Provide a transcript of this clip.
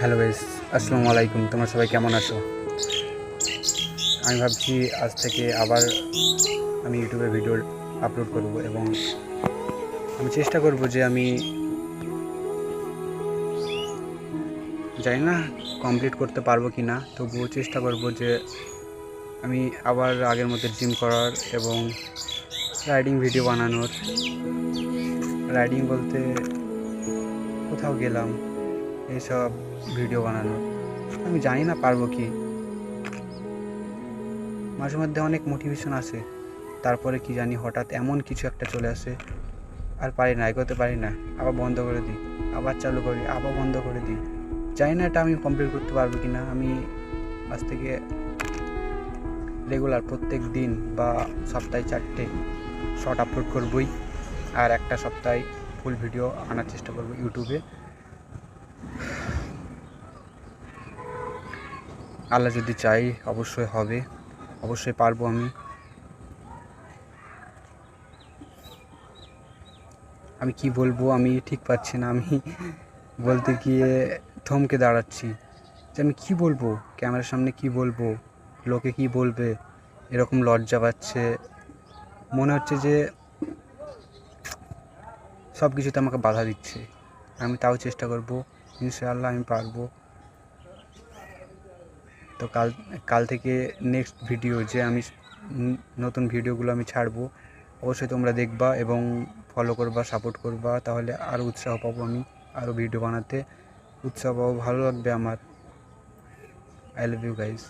Hello guys, আসসালামু আলাইকুম। তোমরা সবাই কেমন আছো? আমি ভাবছি আজ থেকে আবার আমি ইউটিউবে ভিডিও আপলোড করব এবং আমি চেষ্টা করব যে আমি জানি না কমপ্লিট করতে পারবো কি না, তবুও চেষ্টা করব যে আমি আবার আগের মতো জিম করার এবং রাইডিং ভিডিও বানানোর। রাইডিং বলতে কোথাও গেলাম এইসব ভিডিও বানানোর। আমি জানি না পারবো কি। মাঝে মধ্যে অনেক মোটিভেশন আসে, তারপরে কি জানি হঠাৎ এমন কিছু একটা চলে আসে, আর পারি না, এগোতে পারি না, আবার বন্ধ করে দিই, আবার চালু করি, আবার বন্ধ করে দিই। জানি না এটা আমি কমপ্লিট করতে পারবো কি না। আমি আজ থেকে রেগুলার প্রত্যেক দিন বা সপ্তাহে 4টে শর্ট আপলোড করবই, আর একটা সপ্তাহে ফুল ভিডিও আনার চেষ্টা করবো ইউটিউবে। আল্লাহ যদি চাই অবশ্যই হবে, অবশ্যই পারবো। আমি কি বলবো আমি ঠিক পাচ্ছি না। আমি বলতে গিয়ে থমকে দাঁড়াচ্ছি যে আমি কি বলবো, ক্যামেরার সামনে কি বলবো, লোকে কি বলবে, এরকম লজ্জা পাচ্ছে। মনে হচ্ছে যে সব কিছুতে আমাকে বাধা দিচ্ছে। আমি তাও চেষ্টা করব, ইনশাআল্লাহ আমি পারবো। তো কাল থেকে নেক্সট ভিডিও যে আমি নতুন ভিডিওগুলো আমি ছাড়বো, অবশ্যই তোমরা দেখবা এবং ফলো করবা, সাপোর্ট করবা, তাহলে আরও উৎসাহ পাবো। আমি আরও ভিডিও বানাতে উৎসাহ পাবো, ভালো লাগবে আমার। I love you guys.